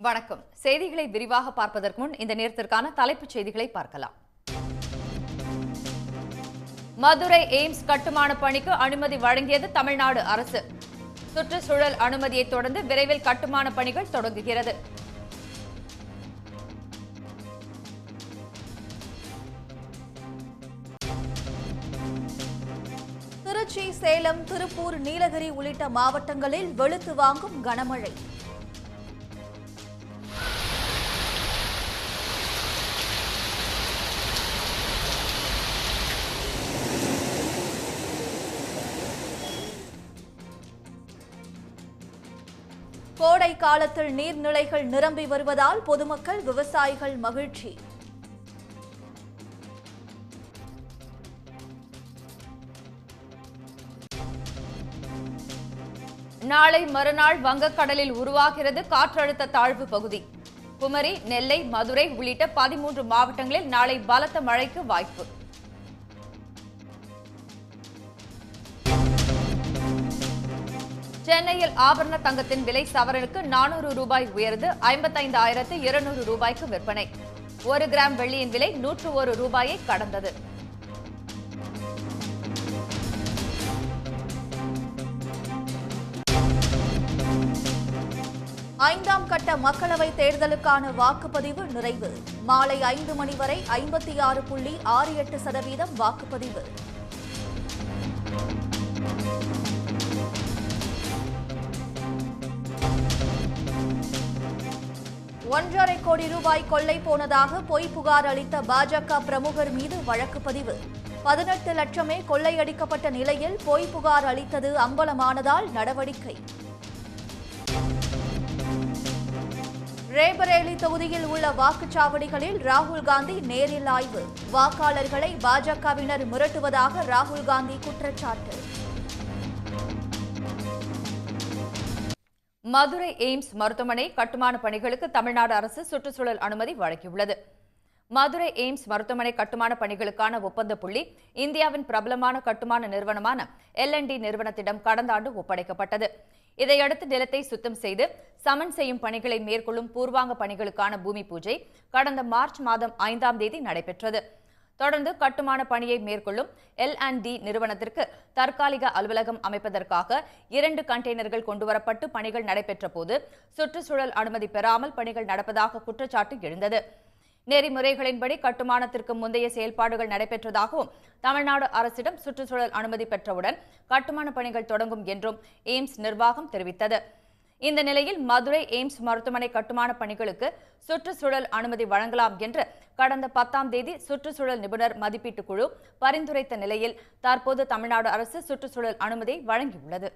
வணக்கம். செய்திகளை விரிவாக பார்ப்பதற்கு முன் இந்த நேரத்திற்கான தலைப்புச் செய்திகளை பார்க்கலாம். மதுரை எய்ம்ஸ் கட்டுமான பணிக்கு அனுமதி வழங்கியது தமிழ்நாடு அரசு. சுற்றுச்சூழல் அனுமதியை தொடர்ந்து விரைவில் கட்டுமான பணிகள் தொடங்குகிறது. திருச்சி, சேலம், திருப்பூர், நீலகிரி உள்ளிட்ட மாவட்டங்களில் வெளுத்து வாங்கும் கனமழை. கோடை காலத்தில் நீர்நிலைகள் நிரம்பி வருவதால் பொதுமக்கள், விவசாயிகள் மகிழ்ச்சி. நாளை மறுநாள் வங்கக்கடலில் உருவாகிறது காற்றழுத்த தாழ்வு பகுதி. குமரி, நெல்லை, மதுரை உள்ளிட்ட 13 மாவட்டங்களில் நாளை பலத்த மழைக்கு வாய்ப்பு. சென்னையில் ஆபரண தங்கத்தின் விலை சவரனுக்கு 400 ரூபாய் உயர்ந்து 55,200 ரூபாய்க்கு விற்பனை. 1 கிராம் வெள்ளியின் விலை 101 ரூபாயை கடந்தது. ஐந்தாம் கட்ட மக்களவைத் தேர்தலுக்கான வாக்குப்பதிவு நிறைவு. மாலை 5 மணி வரை 56.68% வாக்குப்பதிவு. $1.5 கோடி கொள்ளை போனதாக பொய் புகார் அளித்த பாஜக பிரமுகர் மீது வழக்கு பதிவு. 18 லட்சமே கொள்ளையடிக்கப்பட்ட நிலையில் பொய் புகார் அளித்தது அம்பலமானதால் நடவடிக்கை. ரேபரேலி தொகுதியில் உள்ள வாக்குச்சாவடிகளில் ராகுல் காந்தி நேரில் ஆய்வு. வாக்காளர்களை பாஜகவினர் மிரட்டுவதாக ராகுல் காந்தி குற்றச்சாட்டு. மதுரை எய்ம்ஸ் மருத்துவமனை கட்டுமான பணிகளுக்கு தமிழ்நாடு அரசு சுற்றுச்சூழல் அனுமதி வழங்கியுள்ளது. மதுரை எய்ம்ஸ் மருத்துவமனை கட்டுமான பணிகளுக்கான ஒப்பந்த புள்ளி இந்தியாவின் பிரபலமான கட்டுமான நிறுவனமான L&T நிறுவனத்திடம் கடந்த ஆண்டு ஒப்படைக்கப்பட்டது. இதையடுத்து நிலத்தை சுத்தம் செய்து சமன் செய்யும் பணிகளை மேற்கொள்ளும் பூர்வாங்க பணிகளுக்கான பூமி பூஜை கடந்த மார்ச் மாதம் 5ஆம் தேதி நடைபெற்றது. தொடர்ந்து கட்டுமான பணியை மேற்கொள்ளும் L&T நிறுவனத்திற்கு தற்காலிக அலுவலகம் அமைப்பதற்காக 2 கண்டெய்னர்கள் கொண்டுவரப்பட்டு பணிகள் நடைபெற்ற போது சுற்றுச்சூழல் அனுமதி பெறாமல் பணிகள் நடப்பதாக குற்றச்சாட்டு எழுந்தது. நெறிமுறைகளின்படி கட்டுமானத்திற்கு முந்தைய செயல்பாடுகள் நடைபெற்றதாகவும் தமிழ்நாடு அரசிடம் சுற்றுச்சூழல் அனுமதி பெற்றவுடன் கட்டுமான பணிகள் தொடங்கும் என்றும் எய்ம்ஸ் நிர்வாகம் தெரிவித்தது. இந்த நிலையில் மதுரை எய்ம்ஸ் மருத்துவமனை கட்டுமான பணிகளுக்கு சுற்றுச்சூழல் அனுமதி வழங்கலாம் என்று கடந்த 10ஆம் தேதி சுற்றுச்சூழல் நிபுணர் மதிப்பீட்டுக் குழு பரிந்துரைத்த நிலையில் தற்போது தமிழ்நாடு அரசு சுற்றுச்சூழல் அனுமதியை வழங்கியுள்ளது.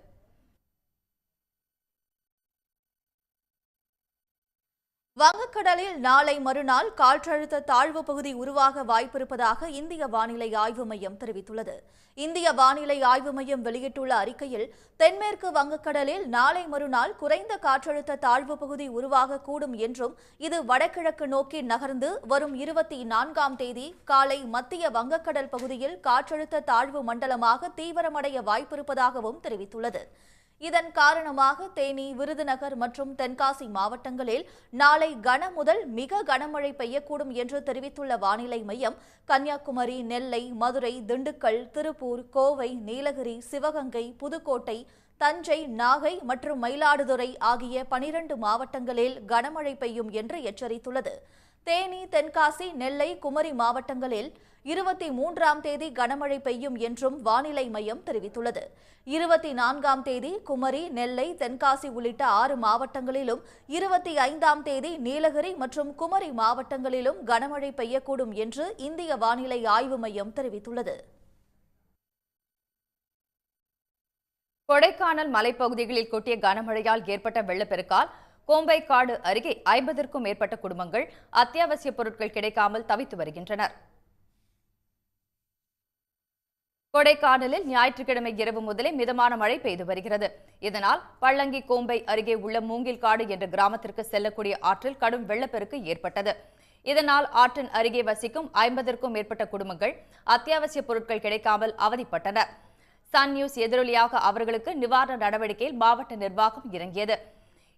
வங்கக்கடலில் நாளை மறுநாள் காற்றழுத்த தாழ்வு பகுதி உருவாக வாய்ப்பிருப்பதாக இந்திய வானிலை ஆய்வு மையம் தெரிவித்துள்ளது. இந்திய வானிலை ஆய்வு மையம் வெளியிட்டுள்ள அறிக்கையில், தென்மேற்கு வங்கக்கடலில் நாளை மறுநாள் குறைந்த காற்றழுத்த தாழ்வு பகுதி உருவாகக்கூடும் என்றும் இது வடகிழக்கு நோக்கி நகர்ந்து வரும் 24ஆம் தேதி காலை மத்திய வங்கக்கடல் பகுதியில் காற்றழுத்த தாழ்வு மண்டலமாக தீவிரமடைய வாய்ப்பிருப்பதாகவும் தெரிவித்துள்ளது. இதன் காரணமாக தேனி, விருதுநகர் மற்றும் தென்காசி மாவட்டங்களில் நாளை கன முதல் மிக கனமழை பெய்யக்கூடும் என்று தெரிவித்துள்ள வானிலை மையம், கன்னியாகுமரி, நெல்லை, மதுரை, திண்டுக்கல், திருப்பூர், கோவை, நீலகிரி, சிவகங்கை, புதுக்கோட்டை, தஞ்சை, நாகை மற்றும் மயிலாடுதுறை ஆகிய 12 மாவட்டங்களில் கனமழை பெய்யும் என்று எச்சரித்துள்ளது. தேனி, தென்காசி, நெல்லை, குமரி மாவட்டங்களில் 23ஆம் தேதி கனமழை பெய்யும் என்றும் வானிலை மையம் தெரிவித்துள்ளது. 24ஆம் தேதி குமரி, நெல்லை, தென்காசி உள்ளிட்ட 6 மாவட்டங்களிலும், 25ஆம் தேதி நீலகிரி மற்றும் குமரி மாவட்டங்களிலும் கனமழை பெய்யக்கூடும் என்று இந்திய வானிலை ஆய்வு மையம் தெரிவித்துள்ளது. கொடைக்கானல் மலைப்பகுதிகளில் கொட்டிய கனமழையால் ஏற்பட்ட வெள்ளப்பெருக்கால் கோம்பைக்காடு அருகே 50க்கும் மேற்பட்ட குடும்பங்கள் அத்தியாவசிய பொருட்கள் கிடைக்காமல் தவித்து வருகின்றனர். கொடைக்கானலில் ஞாயிற்றுக்கிழமை இரவு முதலே மிதமான மழை பெய்து வருகிறது. இதனால் பள்ளங்கி கோம்பை அருகே உள்ள மூங்கில்காடு என்ற கிராமத்திற்கு செல்லக்கூடிய ஆற்றில் கடும் வெள்ளப்பெருக்கு ஏற்பட்டது. இதனால் ஆற்றின் அருகே வசிக்கும் 50க்கும் மேற்பட்ட குடும்பங்கள் அத்தியாவசிய பொருட்கள் கிடைக்காமல் அவதிப்பட்டனர். சன் நியூஸ் எதிரொலியாக அவர்களுக்கு நிவாரண நடவடிக்கையில் மாவட்ட நிர்வாகம் இறங்கியது.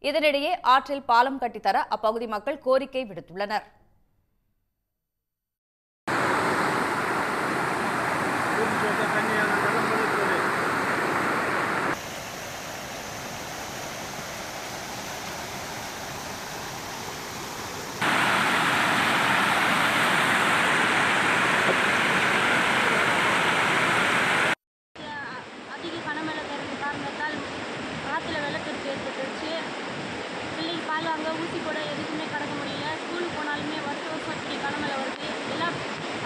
இதனிடையே ஆற்றில் பாலம் கட்டித்தர அப்பகுதி மக்கள் கோரிக்கை விடுத்துள்ளனர். அதிக கனமழை பெய்யுற காரணத்தால் ஆற்றுல வெள்ளப்பெருக்கு ஏற்பட்டுருச்சு. பிள்ளைக்கு பால் வாங்க ஊசி போட எதுக்குமே கடக்க முடியல. ஸ்கூலுக்கு போனாலுமே வருஷம் இப்படி கனமழை வருது. எல்லா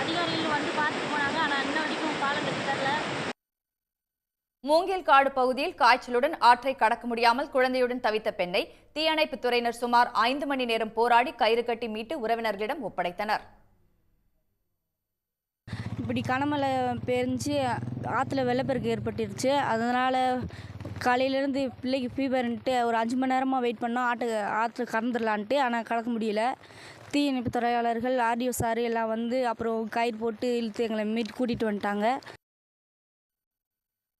அதிகாரிகளும் வந்து பார்த்துட்டு போனாங்க. ஆனால் இன்ன வரைக்கும் பாலம் கட்டி தரல. மூங்கில்காடு பகுதியில் காய்ச்சலுடன் ஆற்றை கடக்க முடியாமல் குழந்தையுடன் தவித்த பெண்ணை தீயணைப்புத் துறையினர் சுமார் 5 மணி நேரம் போராடி கயிறு கட்டி மீட்டு உறவினர்களிடம் ஒப்படைத்தனர். இப்படி கனமழை பெஞ்சு ஆற்றுல வெள்ளப்பெருக்கு ஏற்பட்டுருச்சு. அதனால் காலையிலேருந்து பிள்ளைக்கு ஃபீவர்ன்ட்டு ஒரு 5 மணி நேரமாக வெயிட் பண்ணோம் ஆற்று கடந்துடலான்ட்டு. ஆனால் கடக்க முடியல. தீயணைப்பு துறையாளர்கள் ஆர்டிஓ சார் எல்லாம் வந்து அப்புறம் கயிறு போட்டு இழுத்து எங்களை மீட்டு கூட்டிகிட்டு வந்துட்டாங்க.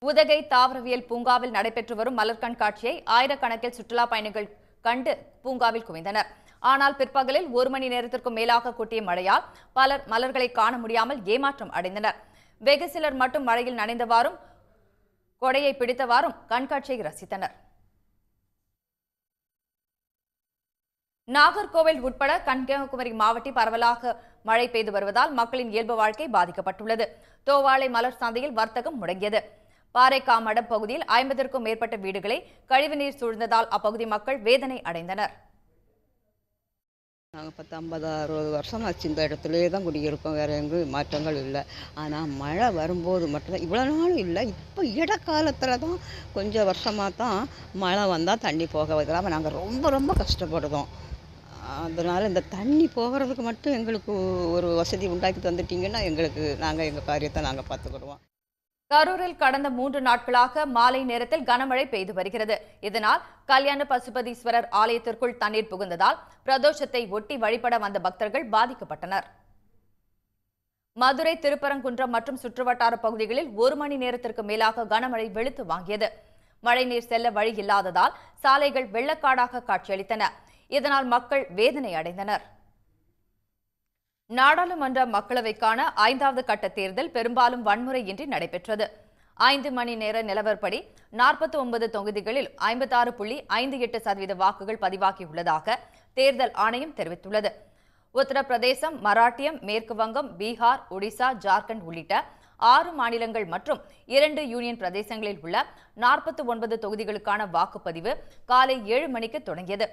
உதகை தாவரவியல் பூங்காவில் நடைபெற்று வரும் மலர் கண்காட்சியை ஆயிரக்கணக்கில் சுற்றுலா பயணிகள் கண்டு பூங்காவில் குவிந்தனர். ஆனால் பிற்பகலில் 1 மணி நேரத்திற்கும் மேலாக கொட்டிய மழையால் பலர் மலர்களை காண முடியாமல் ஏமாற்றம் அடைந்தனர். வெகு சிலர் மட்டும் மழையில் நனைந்தவாறும் கொடையை பிடித்தவாறும் கண்காட்சியை ரசித்தனர். நாகர்கோவில் உட்பட கன்னியாகுமரி மாவட்டத்தில் பரவலாக மழை பெய்து வருவதால் மக்களின் இயல்பு வாழ்க்கை பாதிக்கப்பட்டுள்ளது. தோவாளை மலர் சந்தையில் வர்த்தகம் முடங்கியது. பாறைக்காமடம் பகுதியில் 50க்கும் மேற்பட்ட வீடுகளை கழிவுநீர் சூழ்ந்ததால் அப்பகுதி மக்கள் வேதனை அடைந்தனர். நாங்கள் 50-60 வருஷம் ஆச்சு இந்த இடத்துலேயே தான் குடியிருக்கோம். வேறு எங்கேயும் மாற்றங்கள் இல்லை. ஆனால் மழை வரும்போது மட்டும்தான், இவ்வளோ நாளும் இல்லை, இப்போ இடைக்காலத்தில் தான் கொஞ்சம் வருஷமாக தான் மழை வந்தால் தண்ணி போக இல்லாமல் நாங்கள் ரொம்ப ரொம்ப கஷ்டப்படுதோம். அதனால் இந்த தண்ணி போகிறதுக்கு மட்டும் எங்களுக்கு ஒரு வசதி உண்டாக்கி தந்துட்டிங்கன்னா நாங்கள் எங்கள் காரியத்தை நாங்கள் பார்த்துக்கிடுவோம். கரூரில் கடந்த 3 நாட்களாக மாலை நேரத்தில் கனமழை பெய்து வருகிறது. இதனால் கல்யாண பசுபதீஸ்வரர் ஆலயத்திற்குள் தண்ணீர் புகுந்ததால் பிரதோஷத்தை ஒட்டி வழிபட வந்த பக்தர்கள் பாதிக்கப்பட்டனர். மதுரை, திருப்பரங்குன்றம் மற்றும் சுற்றுவட்டார பகுதிகளில் 1 மணி நேரத்திற்கு மேலாக கனமழை வெளுத்து வாங்கியது. மழைநீர் செல்ல வழி இல்லாததால் சாலைகள் வெள்ளக்காடாக காட்சியளித்தன. இதனால் மக்கள் வேதனை அடைந்தனர். நாடாளுமன்ற மக்களவைக்கான 5வது கட்ட தேர்தல் பெரும்பாலும் வன்முறையின்றி நடைபெற்றது. 5 மணி நேர நிலவரப்படி 49 தொகுதிகளில் 56.58% வாக்குகள் பதிவாகியுள்ளதாக தேர்தல் ஆணையம் தெரிவித்துள்ளது. உத்தரப்பிரதேசம், மராட்டியம், மேற்கு வங்கம், பீகார், ஒடிசா, ஜார்க்கண்ட் உள்ளிட்ட 6 மாநிலங்கள் மற்றும் 2 யூனியன் பிரதேசங்களில் உள்ள 49 தொகுதிகளுக்கான வாக்குப்பதிவு காலை 7 மணிக்கு தொடங்கியது.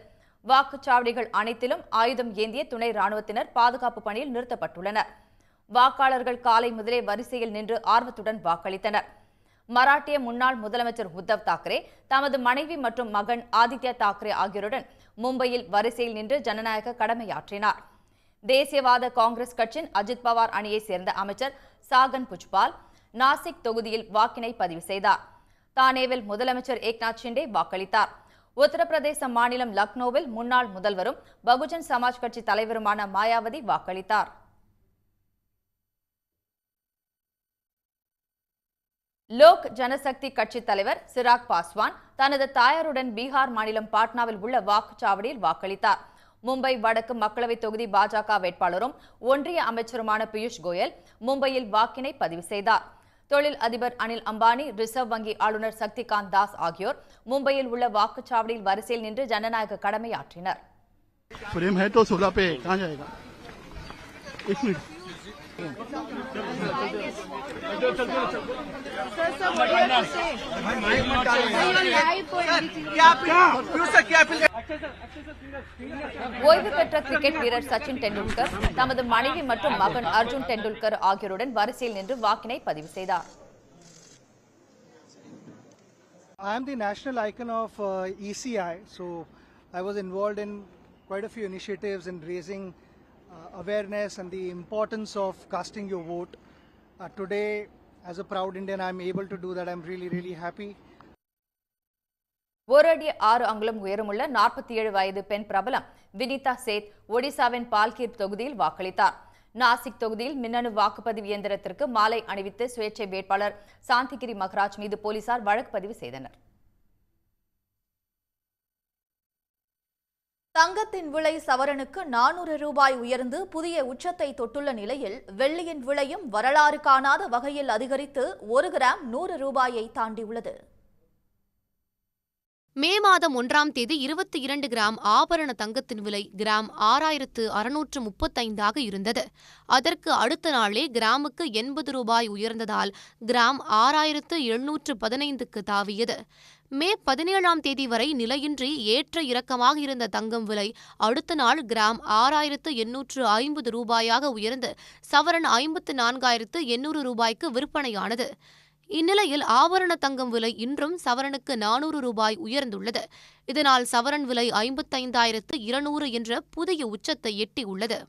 வாக்குச்சாவடிகள் அனைத்திலும் ஆயுதம் ஏந்திய துணை ராணுவத்தினர் பாதுகாப்பு பணியில் நிறுத்தப்பட்டுள்ளனர். வாக்காளர்கள் காலை முதலே வரிசையில் நின்று ஆர்வத்துடன் வாக்களித்தனர். மராட்டிய முன்னாள் முதலமைச்சர் உத்தவ் தாக்கரே தமது மனைவி மற்றும் மகன் ஆதித்யா தாக்கரே ஆகியோருடன் மும்பையில் வரிசையில் நின்று ஜனநாயக கடமையாற்றினார். தேசியவாத காங்கிரஸ் கட்சியின் அஜித் பவார் அணியைச் சேர்ந்த அமைச்சர் சாகன் புஜ்பால் நாசிக் தொகுதியில் வாக்கினை பதிவு செய்தார். தானேவில் முதலமைச்சர் ஏக்நாத் ஷிண்டே வாக்களித்தார். உத்தரப்பிரதேச மாநிலம் லக்னோவில் முன்னாள் முதல்வரும் பகுஜன் சமாஜ் கட்சி தலைவருமான மாயாவதி வாக்களித்தார். லோக் ஜனசக்தி கட்சி தலைவர் சிராக் பாஸ்வான் தனது தாயாருடன் பீகார் மாநிலம் பாட்னாவில் உள்ள வாக்குச்சாவடியில் வாக்களித்தார். மும்பை வடக்கு மக்களவை தொகுதி பாஜக வேட்பாளரும் ஒன்றிய அமைச்சருமான பியூஷ் கோயல் மும்பையில் வாக்கினை பதிவு செய்தார். தொழில் அதிபர் அனில் அம்பானி, ரிசர்வ் வங்கி ஆளுநர் சக்திகாந்த் தாஸ் ஆகியோர் மும்பையில் உள்ள வாக்குச்சாவடியில் வரிசையில் நின்று ஜனநாயக கடமையாற்றினர். ஓய்வு பெற்ற கிரிக்கெட் வீரர் சச்சின் டெண்டுல்கர் தமது மனைவி மற்றும் மகன் அர்ஜுன் டெண்டுல்கர் ஆகியோருடன் வரிசையில் நின்று வாக்கினை பதிவு செய்தார். I am the national icon of ECI, so I was involved in quite a few initiatives in raising awareness and the importance of casting your vote. Today, as a proud Indian, I am able to do that. I am really happy. 1 அடி 6 அங்குலம் உயரமுள்ள 47 வயது பெண் பிரபலம் வினிதா சேத் ஒடிசாவின் பால்கீர் தொகுதியில் வாக்களித்தார். நாசிக் தொகுதியில் மின்னணு வாக்குப்பதிவு இயந்திரத்திற்கு மாலை அணிவித்து சுயேட்சை வேட்பாளர் சாந்திகிரி மகராஜ் மீது போலீசார் வழக்கு பதிவு செய்தனர். தங்கத்தின் விலை சவரனுக்கு 400 ரூபாய் உயர்ந்து புதிய உச்சத்தை தொட்டுள்ள நிலையில் வெள்ளியின் விலையும் வரலாறு காணாத வகையில் அதிகரித்து 1 கிராம் 100 ரூபாயை தாண்டியுள்ளது. மே மாதம் 1ஆம் தேதி 22 கிராம் ஆபரண தங்கத்தின் விலை கிராம் 6635 இருந்தது. அதற்கு அடுத்த நாளே கிராமுக்கு 80 ரூபாய் உயர்ந்ததால் கிராம் 6715க்கு தாவியது. மே 17ஆம் தேதி வரை நிலையின்றி ஏற்ற இறக்கமாக இருந்த தங்கம் விலை அடுத்த நாள் கிராம் 6850 ரூபாயாக உயர்ந்து சவரன் 54,800 ரூபாய்க்கு விற்பனையானது. இந்நிலையில் ஆபரண தங்கம் விலை இன்றும் சவரனுக்கு 400 ரூபாய் உயர்ந்துள்ளது. இதனால் சவரன் விலை 55,200 என்ற புதிய உச்சத்தை எட்டியுள்ளது.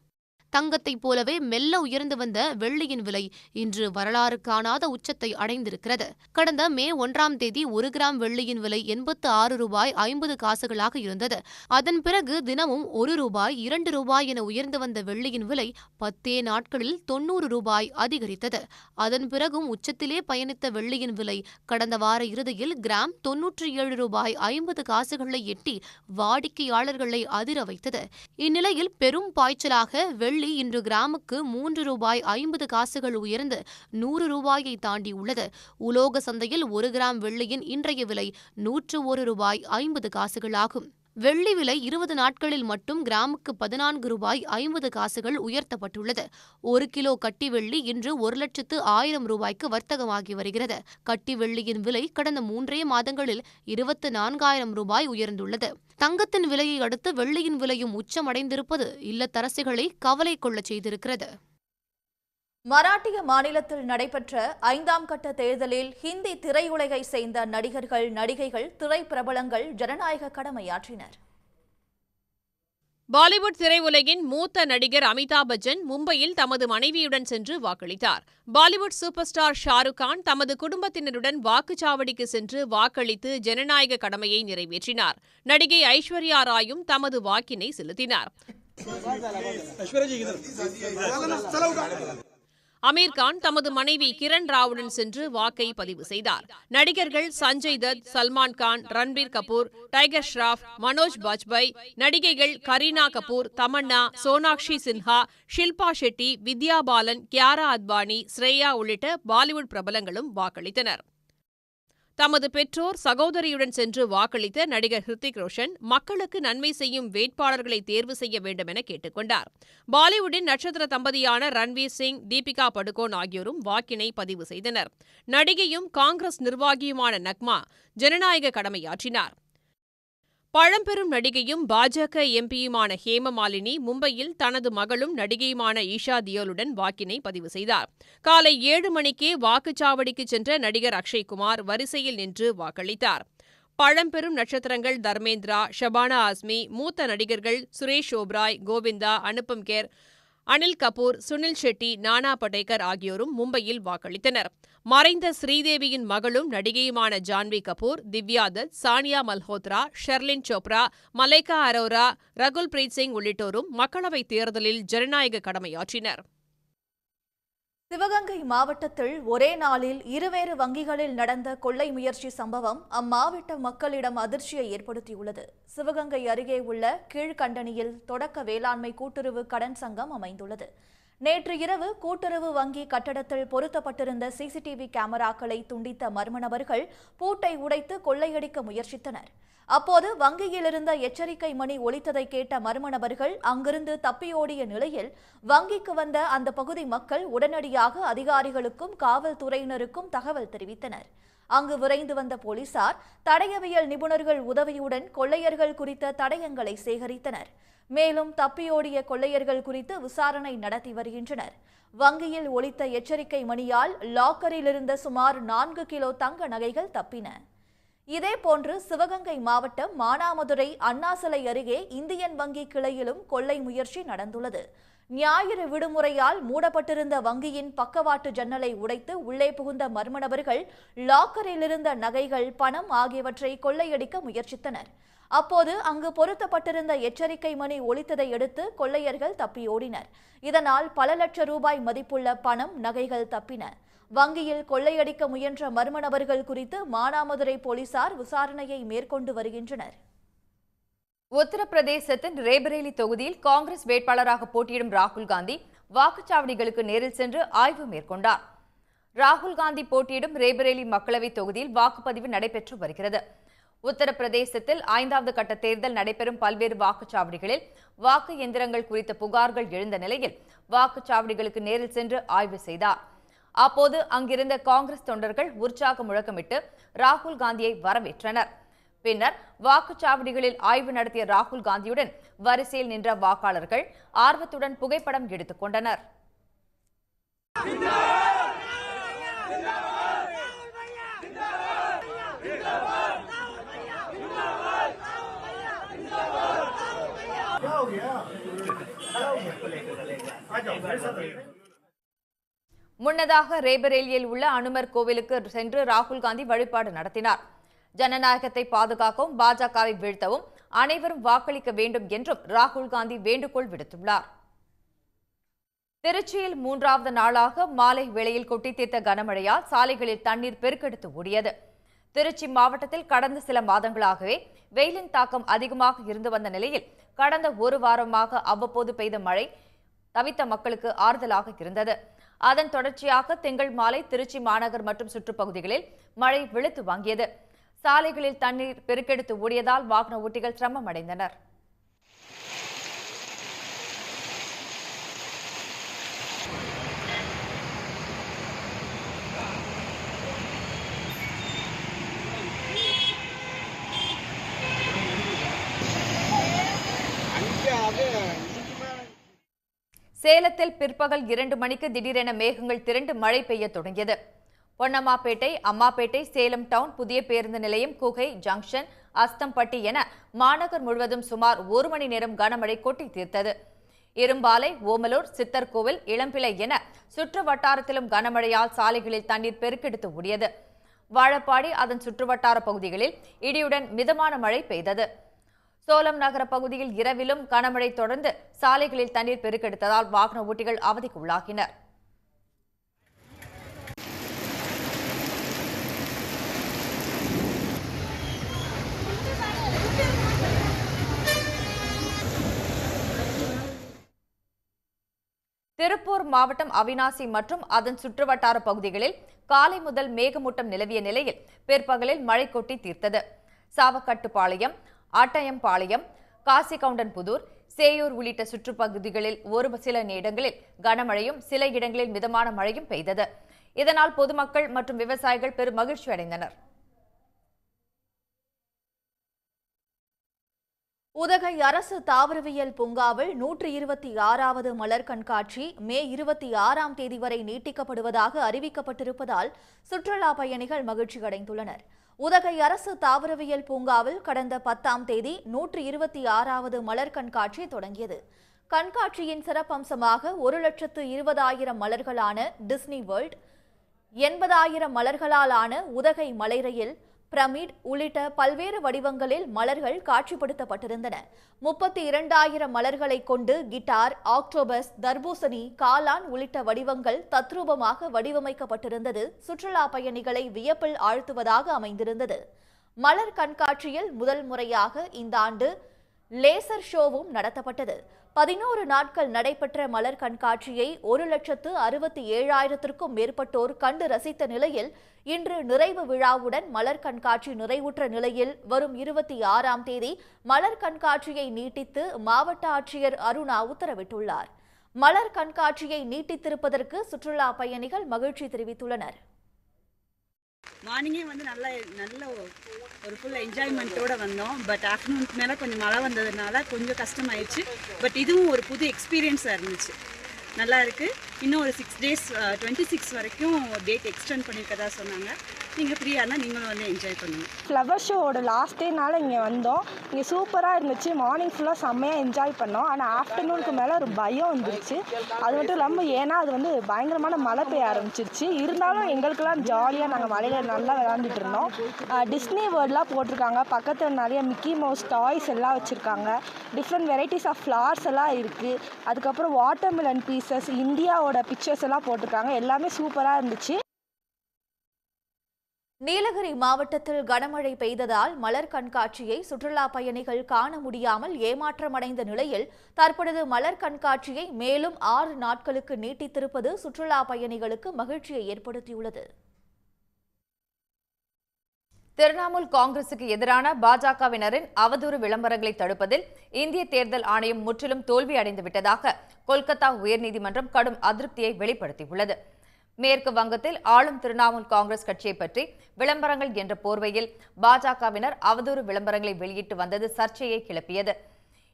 தங்கத்தைப் போலவே மெல்ல உயர்ந்து வந்த வெள்ளியின் விலை இன்று வரலாறு காணாத உச்சத்தை அடைந்திருக்கிறது. கடந்த மே 1ஆம் தேதி 1 கிராம் வெள்ளியின் விலை 86 ரூபாய் 50 காசுகளாக இருந்தது. அதன் பிறகு தினமும் 1 ரூபாய் 2 ரூபாய் என உயர்ந்து வந்த வெள்ளியின் விலை 10 நாட்களில் 90 ரூபாய் அதிகரித்தது. அதன் பிறகும் உச்சத்திலே பயணித்த வெள்ளியின் விலை கடந்த வார இறுதியில் கிராம் 97 ரூபாய் 50 காசுகளை எட்டி வாடிக்கையாளர்களை அதிர வைத்தது. இந்நிலையில் பெரும் பாய்ச்சலாக வெள்ளி இன்று கிராமுக்கு 3 ரூபாய் 50 காசுகள் உயர்ந்து 100 ரூபாயை தாண்டியுள்ளது. உலோக சந்தையில் 1 கிராம் வெள்ளியின் இன்றைய விலை 101 ரூபாய் 50 காசுகளாகும். வெள்ளி விலை 20 நாட்களில் மட்டும் கிராமுக்கு 14 ரூபாய் 50 காசுகள் உயர்த்தப்பட்டுள்ளது. 1 கிலோ கட்டி வெள்ளி இன்று 1,10,000 ரூபாய்க்கு வர்த்தகமாகி வருகிறது. கட்டி வெள்ளியின் விலை கடந்த 3 மாதங்களில் 24,000 ரூபாய் உயர்ந்துள்ளது. தங்கத்தின் விலையை அடுத்து வெள்ளியின் விலையும் உச்சமடைந்திருப்பது இல்லத்தரசிகளை கவலை கொள்ளச் செய்திருக்கிறது. மராட்டிய மாநிலத்தில் நடைபெற்ற 5ஆம் கட்ட தேர்தலில் ஹிந்தி திரையுலகை சேர்ந்த நடிகர்கள், நடிகைகள், திரைப்பிரபலங்கள் ஜனநாயக கடமையாற்றினர். பாலிவுட் திரையுலகின் மூத்த நடிகர் அமிதாப் பச்சன் மும்பையில் தமது மனைவியுடன் சென்று வாக்களித்தார். பாலிவுட் சூப்பர் ஸ்டார் ஷாருக் கான் தமது குடும்பத்தினருடன் வாக்குச்சாவடிக்கு சென்று வாக்களித்து ஜனநாயக கடமையை நிறைவேற்றினார். நடிகை ஐஸ்வர்யா ராயும் தமது வாக்கினை செலுத்தினார். அமீர் கான் தமது மனைவி கிரண் ராவுடன் சென்று வாக்கை பதிவு செய்தார். நடிகர்கள் சஞ்சய் தத், சல்மான் கான், ரன்பீர் கபூர், டைகர் ஷ்ராஃப், மனோஜ் பாஜ்பாய், நடிகைகள் கரீனா கபூர், தமன்னா, சோனாக்ஷி சின்ஹா, ஷில்பா ஷெட்டி, வித்யா பாலன், கியாரா அத்வானி, ஸ்ரேயா உள்ளிட்ட பாலிவுட் பிரபலங்களும் வாக்களித்தனர். தமது பெற்றோர், சகோதரியுடன் சென்று வாக்களித்த நடிகர் ஹிருத்திக் ரோஷன் மக்களுக்கு நன்மை செய்யும் வேட்பாளர்களை தேர்வு செய்ய வேண்டும் என கேட்டுக் கொண்டார். பாலிவுட்டின் நட்சத்திர தம்பதியான ரன்வீர் சிங், தீபிகா படுகோன் ஆகியோரும் வாக்கினை பதிவு செய்தனர். நடிகையும் காங்கிரஸ் நிர்வாகியுமான நக்மா ஜனநாயக கடமையாற்றினார். பழம்பெரும் நடிகையும் பாஜக எம்பியுமான ஹேமமாலினி மும்பையில் தனது மகளும் நடிகையுமான ஈஷா தியோலுடன் வாக்கினை பதிவு செய்தார். காலை 7 மணிக்கே வாக்குச்சாவடிக்கு சென்ற நடிகர் அக்ஷய்குமார் வரிசையில் நின்று வாக்களித்தார். பழம்பெரும் நட்சத்திரங்கள் தர்மேந்திரா, ஷபானா ஆஸ்மி, மூத்த நடிகர்கள் சுரேஷ் ஓப்ராய், கோவிந்தா, அனுபம் கேர், அனில் கபூர், சுனில் ஷெட்டி, நானா படேகர் ஆகியோரும் மும்பையில் வாக்களித்தனர். மறைந்த ஸ்ரீதேவியின் மகளும் நடிகையுமான ஜான்வி கபூர், திவ்யா தத், சானியா மல்ஹோத்ரா, ஷெர்லின் சோப்ரா, மலைக்கா அரோரா, ரகுல் பிரீத் சிங் உள்ளிட்டோரும் மக்களவைத் தேர்தலில் ஜனநாயக கடமையாற்றினர். சிவகங்கை மாவட்டத்தில் ஒரே நாளில் இருவேறு வங்கிகளில் நடந்த கொள்ளை முயற்சி சம்பவம் அம்மாவட்ட மக்களிடம் அதிர்ச்சியை ஏற்படுத்தியுள்ளது. சிவகங்கை அருகே உள்ள கீழ்கண்டனியில் தொடக்க வேளாண்மை கூட்டுறவு கடன் சங்கம் அமைந்துள்ளது. நேற்று இரவு கூட்டுறவு வங்கி கட்டடத்தில் பொருத்தப்பட்டிருந்த சிசிடிவி கேமராக்களை துண்டித்த மர்ம நபர்கள் பூட்டை உடைத்து கொள்ளையடிக்க முயற்சித்தனர். அப்போது வங்கியில் இருந்த எச்சரிக்கை மணி ஒலித்ததை கேட்ட மர்ம நபர்கள் அங்கிருந்து தப்பியோடிய நிலையில் வங்கிக்கு வந்த அந்த பகுதி மக்கள் உடனடியாக அதிகாரிகளுக்கும் காவல்துறையினருக்கும் தகவல் தெரிவித்தனர். அங்கு விரைந்து வந்த போலீசார் தடயவியல் நிபுணர்கள் உதவியுடன் கொள்ளையர்கள் குறித்த தடயங்களை சேகரித்தனர். மேலும் தப்பியோடிய கொள்ளையர்கள் குறித்து விசாரணை நடத்தி வருகின்றனர். வங்கியில் ஒலித்த எச்சரிக்கை மணியால் லாக்கரில் இருந்த சுமார் 4 கிலோ தங்க நகைகள் தப்பின. இதேபோன்று சிவகங்கை மாவட்டம் மானாமதுரை அண்ணாசிலை அருகே இந்தியன் வங்கி கிளையிலும் கொள்ளை முயற்சி நடந்துள்ளது. ஞாயிறு விடுமுறையால் மூடப்பட்டிருந்த வங்கியின் பக்கவாட்டு ஜன்னலை உடைத்து உள்ளே புகுந்த மர்ம நபர்கள் லாக்கரில் இருந்த நகைகள், பணம் ஆகியவற்றை கொள்ளையடிக்க முயற்சித்தனர். அப்போது அங்கு பொருத்தப்பட்டிருந்த எச்சரிக்கை மணி ஒலித்ததை அடுத்து கொள்ளையர்கள் தப்பியோடினர். இதனால் பல லட்சம் ரூபாய் மதிப்புள்ள பணம், நகைகள் தப்பின. வங்கியில் கொள்ளையடிக்க முயன்ற மர்ம நபர்கள் குறித்து மானாமதுரை போலீசார் விசாரணையை மேற்கொண்டு வருகின்றனர். உத்தரப்பிரதேசத்தின் ரேபரேலி தொகுதியில் காங்கிரஸ் வேட்பாளராக போட்டியிடும் ராகுல் காந்தி வாக்குச்சாவடிகளுக்கு நேரில் சென்று ஆய்வு மேற்கொண்டார். ராகுல் காந்தி போட்டியிடும் ரேபரேலி மக்களவைத் தொகுதியில் வாக்குப்பதிவு நடைபெற்று வருகிறது. உத்தரப்பிரதேசத்தில் 5வது கட்ட தேர்தல் நடைபெறும் பல்வேறு வாக்குச்சாவடிகளில் வாக்கு எந்திரங்கள் குறித்த புகார்கள் எழுந்த நிலையில் வாக்குச்சாவடிகளுக்கு நேரில் சென்று ஆய்வு செய்தார். அப்போது அங்கிருந்த காங்கிரஸ் தொண்டர்கள் உற்சாக முழக்கமிட்டு ராகுல் காந்தியை வரவேற்றனர். பின்னர் வாக்குச்சாவடிகளில் ஆய்வு நடத்திய ராகுல் காந்தியுடன் வரிசையில் நின்ற வாக்காளர்கள் ஆர்வத்துடன் புகைப்படம் எடுத்துக் கொண்டனர். முன்னதாக ரேபரேலியில் உள்ள அனுமர் கோவிலுக்கு சென்று ராகுல் காந்தி வழிபாடு நடத்தினார். ஜனநாயகத்தை பாதுகாக்கவும் பாஜகவை வீழ்த்தவும் அனைவரும் வாக்களிக்க வேண்டும் என்றும் ராகுல் காந்தி வேண்டுகோள் விடுத்துள்ளார். திருச்சியில் 3வது நாளாக மாலை வேளையில் கொட்டி தீர்த்த கனமழையால் சாலைகளில் தண்ணீர் பெருக்கெடுத்து ஓடியது. திருச்சி மாவட்டத்தில் கடந்த சில மாதங்களாகவே வெயிலின் தாக்கம் அதிகமாக இருந்து வந்த நிலையில் கடந்த ஒரு வாரமாக அவ்வப்போது பெய்த மழை தவித்த மக்களுக்கு ஆறுதலாக இருந்தது. அதன் தொடர்ச்சியாக திங்கள் மாலை திருச்சி மாநகர் மற்றும் சுற்றுப்பகுதிகளில் மழை வெளுத்து வாங்கியது. சாலைகளில் தண்ணீர் பெருக்கெடுத்து ஓடியதால் வாகன ஓட்டிகள் சிரமம் அடைந்தனர். சேலத்தில் பிற்பகல் 2 மணிக்கு திடீரென மேகங்கள் திரண்டு மழை பெய்ய தொடங்கியது. பொன்னம்மாப்பேட்டை, அம்மாப்பேட்டை, சேலம் டவுன், புதிய பேருந்து நிலையம், குகை ஜங்ஷன், அஸ்தம்பட்டி என மாநகர் முழுவதும் சுமார் 1 மணி நேரம் கனமழை கொட்டி தீர்த்தது. இரும்பாலை, ஓமலூர், சித்தர்கோவில், இளம்பிள்ளை என சுற்று வட்டாரத்திலும் கனமழையால் சாலைகளில் தண்ணீர் பெருக்கெடுத்து ஓடியது. வாழப்பாடி அதன் சுற்றுவட்டார பகுதிகளில் இடியுடன் மிதமான மழை பெய்தது. சோலம் நகர பகுதியில் இரவிலும் கனமழை தொடர்ந்து சாலைகளில் தண்ணீர் பெருக்கெடுத்ததால் வாகன ஓட்டிகள் அவதிக்கு உள்ளாகினர். திருப்பூர் மாவட்டம் அவிநாசி மற்றும் அதன் சுற்றுவட்டார பகுதிகளில் காலை முதல் மேகமூட்டம் நிலவிய நிலையில் பிற்பகலில் மழை கொட்டி தீர்த்தது. சாவக்கட்டுப்பாளையம், ஆட்டயம்பாளையம், காசிகவுண்டன்புதூர், சேயூர் உள்ளிட்ட சுற்றுப்பகுதிகளில் ஒரு சில இடங்களில் கனமழையும் சில இடங்களில் மிதமான மழையும் பெய்தது. இதனால் பொதுமக்கள் மற்றும் விவசாயிகள் பெரும் மகிழ்ச்சி அடைந்தனர். உதகை அரசு தாவரவியல் பூங்காவில் 126வது மலர் கண்காட்சி மே 26ஆம் தேதி வரை நீட்டிக்கப்படுவதாக அறிவிக்கப்பட்டிருப்பதால் சுற்றுலா பயணிகள் மகிழ்ச்சி அடைந்துள்ளனர். உதகை அரசு தாவரவியல் பூங்காவில் கடந்த 10ஆம் தேதி 126வது மலர் கண்காட்சி தொடங்கியது. கண்காட்சியின் சிறப்பம்சமாக 1,20,000 மலர்களான டிஸ்னி வேர்ல்ட், 80,000 மலர்களால் ஆன உதகை மலை ரயில், பிரமிட் உள்ளிட்ட பல்வேறு வடிவங்களில் மலர்கள் காட்சிப்படுத்தப்பட்டிருந்தன. 32,000 மலர்களை கொண்டு கிட்டார், ஆக்டோபஸ், தர்பூசணி, காளான் உள்ளிட்ட வடிவங்கள் தத்ரூபமாக வடிவமைக்கப்பட்டிருந்தது சுற்றுலா பயணிகளை வியப்பில் ஆழ்த்துவதாக அமைந்திருந்தது. மலர் கண்காட்சியில் முதல் முறையாக இந்த ஆண்டு லேசர் ஷோவும் நடத்தப்பட்டது. 11 நாட்கள் நடைபெற்ற மலர் கண்காட்சியை 1,67,000க்கும் மேற்பட்டோர் கண்டு ரசித்த நிலையில் இன்று நிறைவு விழாவுடன் மலர் கண்காட்சி நிறைவுற்ற நிலையில் வரும் 26ஆம் தேதி மலர் கண்காட்சியை நீட்டித்து மாவட்ட ஆட்சியர் அருணா உத்தரவிட்டுள்ளார். மலர் கண்காட்சியை நீட்டித்திருப்பதற்கு சுற்றுலா பயணிகள் மகிழ்ச்சி தெரிவித்துள்ளனர். மார்னிங்கே வந்து நல்ல ஒரு ஃபுல் என்ஜாய்மெண்ட்டோடு வந்தோம். பட் ஆஃப்டர்நூனுக்கு மேலே கொஞ்சம் மழை வந்ததுனால கொஞ்சம் கஷ்டமாயிடுச்சு. பட் இதுவும் ஒரு புது எக்ஸ்பீரியன்ஸாக இருந்துச்சு. நல்லா இருக்குது. இன்னும் ஒரு 6 days 26 வரைக்கும் டேட் எக்ஸ்டெண்ட் பண்ணியிருக்கதா சொன்னாங்க. நீங்கள் ஃப்ரீயாக இருந்தால் நீங்களும் வந்து என்ஜாய் பண்ணுங்கள். ஃப்ளவர் ஷோவோட லாஸ்ட் டேனால இங்கே வந்தோம். இங்கே சூப்பராக இருந்துச்சு. மார்னிங் ஃபுல்லாக செம்மையாக என்ஜாய் பண்ணோம். ஆனால் ஆஃப்டர்நூனுக்கு மேலே ஒரு பயம் வந்துருச்சு. அது மட்டும் இல்லாமல் ஏன்னா அது வந்து பயங்கரமான மழை பெய்ய ஆரம்பிச்சிருச்சு. இருந்தாலும் எங்களுக்கெல்லாம் ஜாலியாக நாங்கள் மழையில் நல்லா விளாண்டுட்டு இருந்தோம். டிஸ்னி வேர்ட்லாம் போட்டிருக்காங்க. பக்கத்தில் நிறைய மிக்கி மவுஸ் டாய்ஸ் எல்லாம் வச்சுருக்காங்க. டிஃப்ரெண்ட் வெரைட்டிஸ் ஆஃப் ஃப்ளார்ஸ் எல்லாம் இருக்குது. அதுக்கப்புறம் வாட்டர்மெலன் பீசஸ், இந்தியாவோட பிக்சர்ஸ் எல்லாம் போட்டிருக்காங்க. எல்லாமே சூப்பராக இருந்துச்சு. நீலகிரி மாவட்டத்தில் கனமழை பெய்ததால் மலர் கண்காட்சியை சுற்றுலா பயணிகள் காண முடியாமல் ஏமாற்றமடைந்த நிலையில் தற்பொழுது மலர் கண்காட்சியை மேலும் 6 நாட்களுக்கு நீட்டித்திருப்பது சுற்றுலா பயணிகளுக்கு மகிழ்ச்சியை ஏற்படுத்தியுள்ளது. திரிணாமுல் காங்கிரசுக்கு எதிரான பாஜகவினரின் அவதூறு விளம்பரங்களை தடுப்பதில் இந்திய தேர்தல் ஆணையம் முற்றிலும் தோல்வி அடைந்துவிட்டதாக கொல்கத்தா உயர்நீதிமன்றம் கடும் அதிருப்தியை வெளிப்படுத்தியுள்ளது. மேற்கு வங்கத்தில் ஆளும் திரிணாமுல் காங்கிரஸ் கட்சியை பற்றி விளம்பரங்கள் என்ற போர்வையில் பாஜகவினர் அவதூறு விளம்பரங்களை வெளியிட்டு வந்தது சர்ச்சையை கிளப்பியது.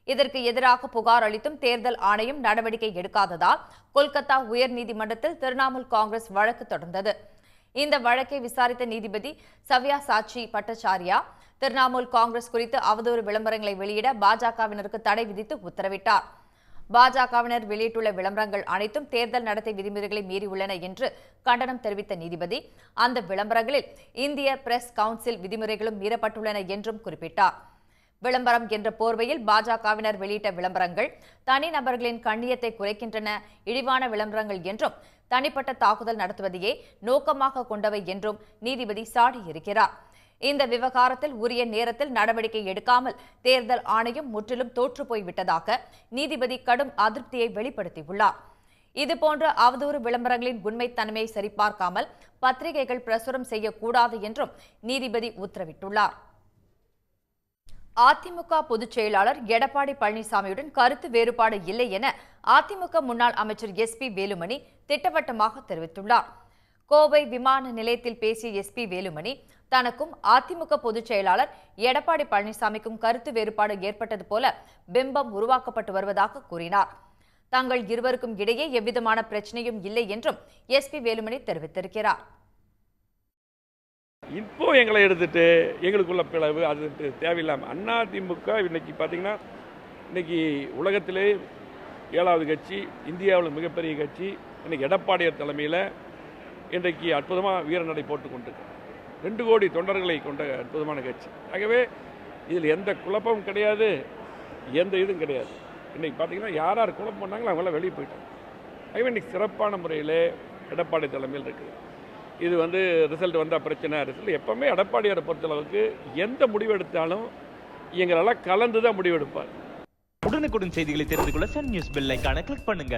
இதற்கு எதிராக புகார் அளித்தும் தேர்தல் ஆணையம் நடவடிக்கை எடுக்காததால் கொல்கத்தா உயர்நீதிமன்றத்தில் திரிணாமுல் காங்கிரஸ் வழக்கு தொடர்ந்தது. இந்த வழக்கை விசாரித்த நீதிபதி சவ்யாசாச்சி பட்டாச்சாரியா திரிணாமுல் காங்கிரஸ் குறித்து அவதூறு விளம்பரங்களை வெளியிட பாஜகவினருக்கு தடை விதித்து உத்தரவிட்டார். பாஜகவினர் வெளியிட்டுள்ள விளம்பரங்கள் அனைத்தும் தேர்தல் நடத்தை விதிமுறைகளை மீறியுள்ளன என்று கண்டனம் தெரிவித்த நீதிபதி அந்த விளம்பரங்களில் இந்திய பிரஸ் கவுன்சில் விதிமுறைகளும் மீறப்பட்டுள்ளன என்றும் குறிப்பிட்டார். விளம்பரம் என்ற போர்வையில் பாஜகவினர் வெளியிட்ட விளம்பரங்கள் தனிநபர்களின் கண்ணியத்தை குறைக்கின்றன, இழிவான விளம்பரங்கள் என்றும் தனிப்பட்ட தாக்குதல் நடத்துவதையே நோக்கமாக கொண்டவை என்றும் நீதிபதி சாடியிருக்கிறார். இந்த விவகாரத்தில் உரிய நேரத்தில் நடவடிக்கை எடுக்காமல் தேர்தல் ஆணையம் முற்றிலும் தோற்று போய்விட்டதாக நீதிபதி கடும் அதிருப்தியை வெளிப்படுத்தியுள்ளார். இதுபோன்ற அவதூறு விளம்பரங்களின் உண்மைத்தன்மையை சரிபார்க்காமல் பத்திரிகைகள் பிரசுரம் செய்யக்கூடாது என்றும் நீதிபதி உத்தரவிட்டுள்ளார். அதிமுக பொதுச் செயலாளர் எடப்பாடி பழனிசாமியுடன் கருத்து வேறுபாடு இல்லை என அதிமுக முன்னாள் அமைச்சர் SP வேலுமணி திட்டவட்டமாக தெரிவித்துள்ளார். கோவை விமான நிலையத்தில் பேசிய SP வேலுமணி தனக்கும் அதிமுக பொதுச் செயலாளர் எடப்பாடி பழனிசாமிக்கும் கருத்து வேறுபாடு ஏற்பட்டது போல பிம்பம் உருவாக்கப்பட்டு வருவதாக கூறினார். தங்கள் இருவருக்கும் இடையே எவ்விதமான பிரச்சனையும் இல்லை என்றும் SP வேலுமணி தெரிவித்திருக்கிறார். இப்போ எங்களை எடுத்துட்டு எங்களுக்குள்ள பிளவு அது தேவையில்லாமல் அதிமுக இன்னைக்கு பார்த்தீங்கன்னா இன்னைக்கு உலகத்திலே 7வது கட்சி, இந்தியாவில் மிகப்பெரிய கட்சி. இன்னைக்கு எடப்பாடியார் தலைமையில் இன்றைக்கு அற்புதமாக வீரநடை போட்டு கொண்டிருக்கு. 2 கோடி தொண்டர்களை கொண்ட அற்புதமான கட்சி. ஆகவே இதில் எந்த குழப்பமும் கிடையாது, எந்த இதுவும் கிடையாது. இன்றைக்கி பார்த்தீங்கன்னா யார் யார் குழப்பம் பண்ணாங்களோ அவங்களாம் வெளியே போயிட்டாங்க. ஆகவே இன்றைக்கி சிறப்பான முறையில் எடப்பாடி தலைமையில் இருக்குது. இது ரிசல்ட் வந்தால் பிரச்சனை. ரிசல்ட் எப்போவுமே எடப்பாடியாரை பொறுத்தளவுக்கு எந்த முடிவு எடுத்தாலும் எங்களெல்லாம் கலந்து தான் முடிவெடுப்பார். உடனுக்குடன் செய்திகளை தெரிந்து கொள்ள சன் நியூஸ் பெல் ஐகானை கிளிக் பண்ணுங்க.